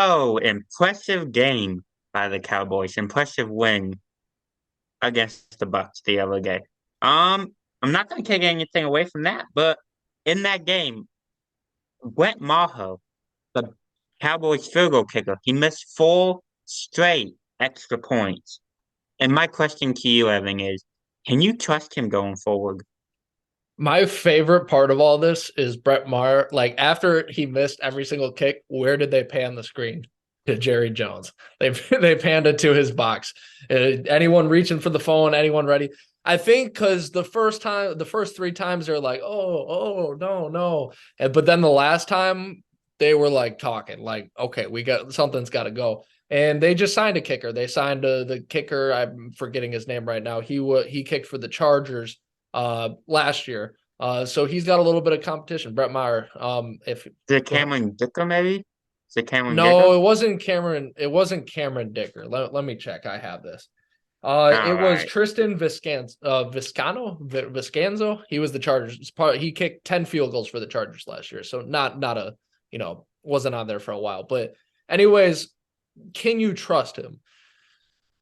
Oh, impressive game by the Cowboys. Impressive win against the Bucks the other day. I'm not going to take anything away from that, but in that game, Brett Maher, the Cowboys field goal kicker, he missed four straight extra points. And my question to you, Evan, is can you trust him going forward? My favorite part of all this is Brett Maher. Like after he missed every single kick, where did they pan the screen? To Jerry Jones. They panned it to his box. Anyone reaching for the phone, anyone ready? I think because the first three times they're like, oh, no, no. But then the last time they were like talking, like, okay, we got something's got to go. And they just signed a kicker. They signed the kicker. I'm forgetting his name right now. He kicked for the Chargers last year. So he's got a little bit of competition. Brett Maher. If Is it Go ahead. Cameron Dicker, maybe? Is it Cameron Dicker? No, it wasn't Cameron. It wasn't Cameron Dicker. Let me check. I have this. All It was right. Tristan Viscanzo. He was the Chargers. He kicked 10 field goals for the Chargers last year. So not a, wasn't on there for a while. But anyways, can you trust him?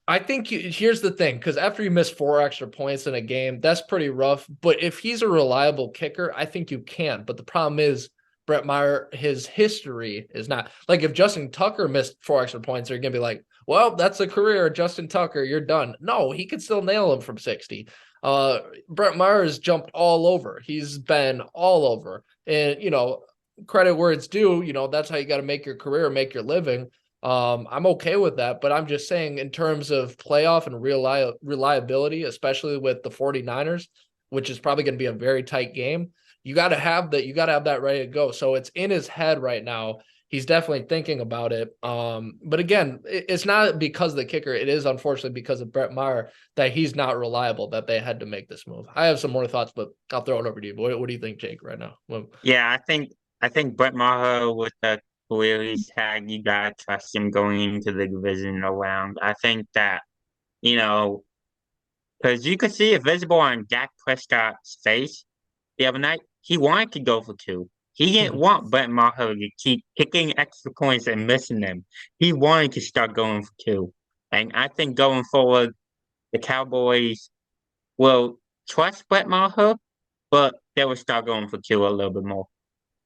I think here's the thing, because after you miss four extra points in a game, that's pretty rough. But if he's a reliable kicker, I think you can. But the problem is, Brett Maher, his history is not like if Justin Tucker missed four extra points, they're gonna be like, well, that's a career, Justin Tucker, you're done. No, he could still nail him from 60. Brett Maher has jumped all over. He's been all over. And credit where it's due, that's how you got to make your career, make your living. I'm okay with that, but I'm just saying in terms of playoff and reliability, especially with the 49ers, which is probably going to be a very tight game, you got to have that. You got to have that ready to go. So it's in his head right now. He's definitely thinking about it. But again, it's not because of the kicker. It is unfortunately because of Brett Maher that he's not reliable that they had to make this move. I have some more thoughts, but I'll throw it over to you. What do you think, Jake, right now? Well, Yeah, I think Brett Maher with the career he's had, you gotta trust him going into the divisional round. I think that, you know, because you could see it visible on Dak Prescott's face the other night. He wanted to go for two. He didn't want Brett Maher to keep kicking extra points and missing them. He wanted to start going for two. And I think going forward, the Cowboys will trust Brett Maher, but they will start going for two a little bit more.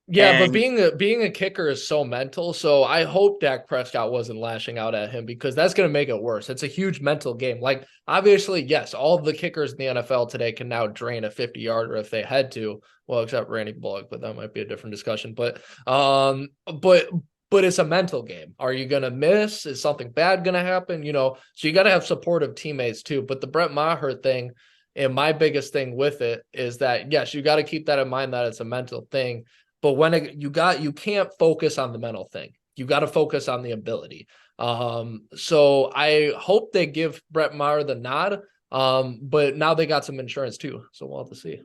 Yeah, but And being a kicker is so mental. So I hope Dak Prescott wasn't lashing out at him because that's going to make it worse. It's a huge mental game. Like obviously, yes, all of the kickers in the NFL today can now drain a 50-yarder if they had to. Well, except Randy Bullock, but that might be a different discussion. But it's a mental game. Are you going to miss? Is something bad going to happen? So you got to have supportive teammates too. But the Brett Maher thing, and my biggest thing with it is that yes, you got to keep that in mind that it's a mental thing, but you can't focus on the mental thing. You got to focus on the ability. So I hope they give Brett Maher the nod. But now they got some insurance too, so we'll have to see.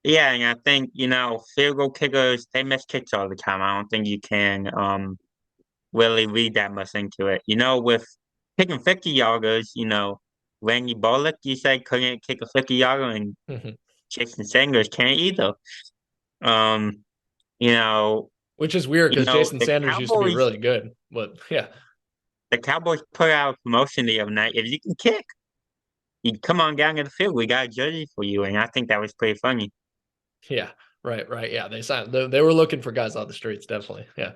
yeah, and I think, field goal kickers, they miss kicks all the time. I don't think you can really read that much into it. With kicking 50 yarders, Randy Bullock, you said couldn't kick a 50 yarder, and Jason Sanders can't either. Um, you know, Which is weird because Jason the Sanders used to be Cowboys, really good. But yeah, the Cowboys put out a promotion the other night. If you can kick, you come on down to the field. We got a jersey for you, and I think that was pretty funny. yeah, right. Yeah, they signed. They were looking for guys on the streets, definitely. Yeah.